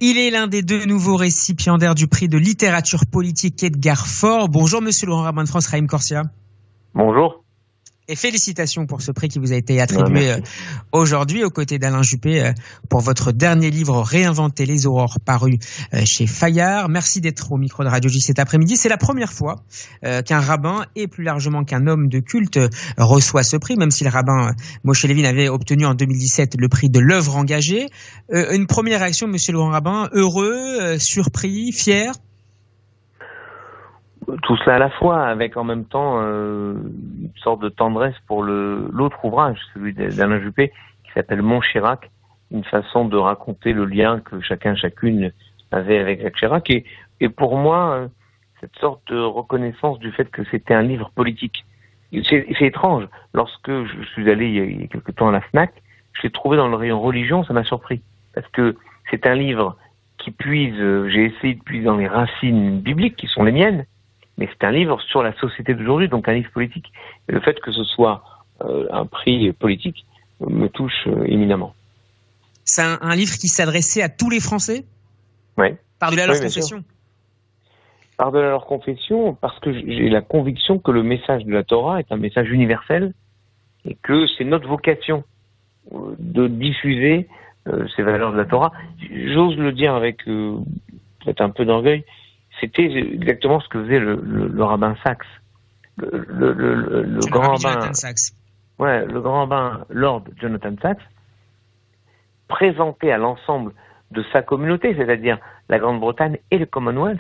Il est l'un des 2 nouveaux récipiendaires du prix de littérature politique Edgar Faure. Bonjour Monsieur le Grand Rabbin de France, Raïm Corsia. Bonjour. Et félicitations pour ce prix qui vous a été attribué aujourd'hui aux côtés d'Alain Juppé pour votre dernier livre Réinventer les aurores paru chez Fayard. Merci d'être au micro de Radio J cet après-midi. C'est la première fois qu'un rabbin et plus largement qu'un homme de culte reçoit ce prix, même si le rabbin Moshe Levin avait obtenu en 2017 le prix de l'œuvre engagée. Une première réaction, Monsieur le Grand Rabbin, heureux, surpris, fier? Tout cela à la fois, avec en même temps une sorte de tendresse pour l'autre ouvrage, celui d'Alain Juppé, qui s'appelle Mon Chirac, une façon de raconter le lien que chacune avait avec Jacques Chirac. Et pour moi, cette sorte de reconnaissance du fait que c'était un livre politique. C'est étrange. Lorsque je suis allé il y a quelque temps à la FNAC, je l'ai trouvé dans le rayon religion, ça m'a surpris. Parce que c'est un livre qui puise, j'ai essayé de puiser dans les racines bibliques, qui sont les miennes, mais c'est un livre sur la société d'aujourd'hui, donc un livre politique. Et le fait que ce soit un prix politique me touche éminemment. C'est un livre qui s'adressait à tous les Français ? Oui. Par-delà leur confession ? Par-delà leur confession, parce que j'ai la conviction que le message de la Torah est un message universel et que c'est notre vocation de diffuser ces valeurs de la Torah. J'ose le dire avec peut-être un peu d'orgueil, c'était exactement ce que faisait le rabbin Sachs. Le grand rabbin Jonathan Sachs. Ouais, le grand rabbin Lord Jonathan Sachs présentait à l'ensemble de sa communauté, c'est-à-dire la Grande-Bretagne et le Commonwealth,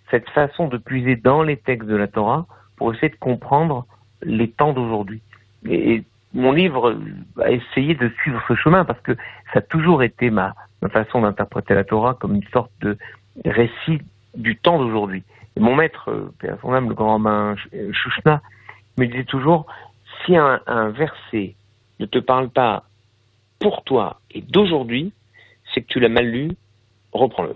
cette façon de puiser dans les textes de la Torah pour essayer de comprendre les temps d'aujourd'hui. Et mon livre a essayé de suivre ce chemin parce que ça a toujours été ma façon d'interpréter la Torah comme une sorte de récit du temps d'aujourd'hui. Et mon maître, à son âme, le grand rabbin Shushna, me disait toujours, si un verset ne te parle pas pour toi et d'aujourd'hui, c'est que tu l'as mal lu, reprends-le.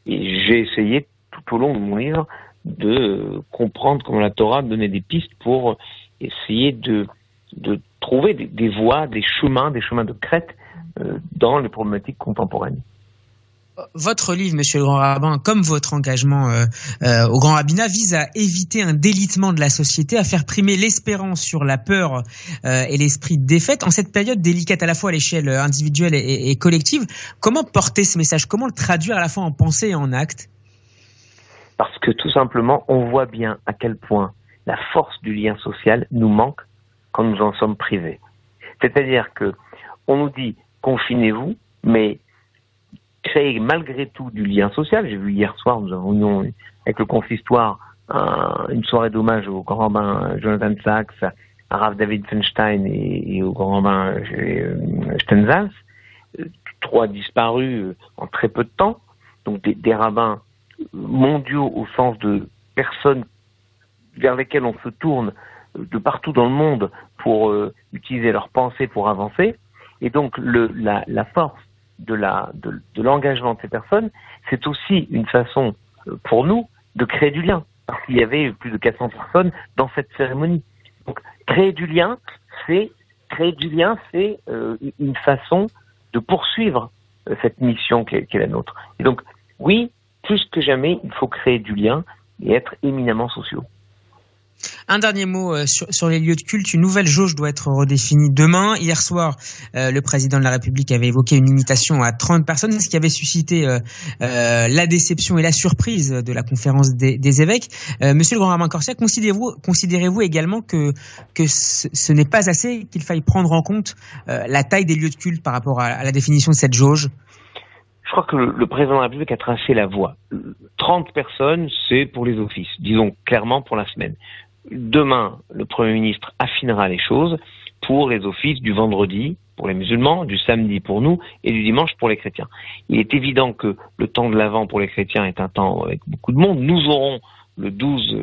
Et j'ai essayé tout au long de mon livre de comprendre comment la Torah donnait des pistes pour essayer de trouver des voies, des chemins de crête dans les problématiques contemporaines. Votre livre, Monsieur le Grand Rabbin, comme votre engagement au Grand Rabbinat, vise à éviter un délitement de la société, à faire primer l'espérance sur la peur et l'esprit de défaite. En cette période délicate à la fois à l'échelle individuelle et collective, comment porter ce message? Comment le traduire à la fois en pensée et en acte? Parce que tout simplement, on voit bien à quel point la force du lien social nous manque quand nous en sommes privés. C'est-à-dire que on nous dit confinez-vous, mais créer malgré tout du lien social. J'ai vu hier soir, nous avons eu avec le consistoire une soirée d'hommage au grand rabbin Jonathan Sachs, à Rav David Feinstein et au grand rabbin Stenzhals, 3 disparus en très peu de temps, donc des rabbins mondiaux au sens de personnes vers lesquelles on se tourne de partout dans le monde pour utiliser leur pensée pour avancer. Et donc la force de l'engagement de ces personnes, c'est aussi une façon pour nous de créer du lien. Parce qu'il y avait plus de 400 personnes dans cette cérémonie. Donc créer du lien, c'est une façon de poursuivre cette mission qui est la nôtre. Et donc oui, plus que jamais, il faut créer du lien et être éminemment sociaux. Un dernier mot sur les lieux de culte. Une nouvelle jauge doit être redéfinie demain. Hier soir, le président de la République avait évoqué une limitation à 30 personnes, ce qui avait suscité la déception et la surprise de la conférence des évêques. Monsieur le Grand Rabbin Corsia, considérez-vous également que ce n'est pas assez, qu'il faille prendre en compte la taille des lieux de culte par rapport à la définition de cette jauge? Je crois que le président de la République a tracé la voie. 30 personnes, c'est pour les offices, disons clairement pour la semaine. Demain, le Premier ministre affinera les choses pour les offices du vendredi pour les musulmans, du samedi pour nous et du dimanche pour les chrétiens. Il est évident que le temps de l'Avent pour les chrétiens est un temps avec beaucoup de monde. Nous aurons le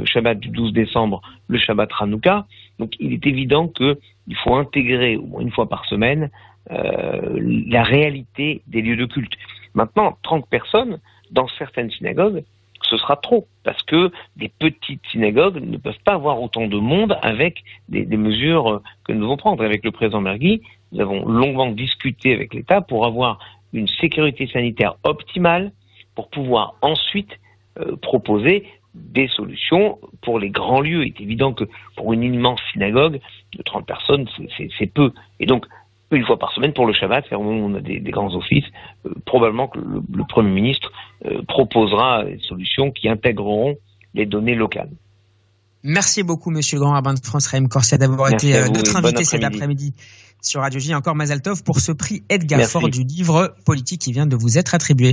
Shabbat du 12 décembre, le Shabbat Hanouka. Donc il est évident qu'il faut intégrer au moins une fois par semaine la réalité des lieux de culte. Maintenant, 30 personnes, dans certaines synagogues, ce sera trop, parce que des petites synagogues ne peuvent pas avoir autant de monde avec des mesures que nous devons prendre. Avec le président Mergui, nous avons longuement discuté avec l'État pour avoir une sécurité sanitaire optimale pour pouvoir ensuite proposer des solutions pour les grands lieux. Il est évident que pour une immense synagogue de 30 personnes, c'est peu. Et donc, une fois par semaine pour le Shabbat, c'est-à-dire au moment où on a des grands offices, probablement que le Premier ministre proposera des solutions qui intégreront les données locales. Merci beaucoup, monsieur le grand rabbin de France, Chaim Corsia, d'avoir été notre invité cet après-midi sur Radio J. Encore Mazal Tov pour ce prix Edgar Faure du livre politique qui vient de vous être attribué.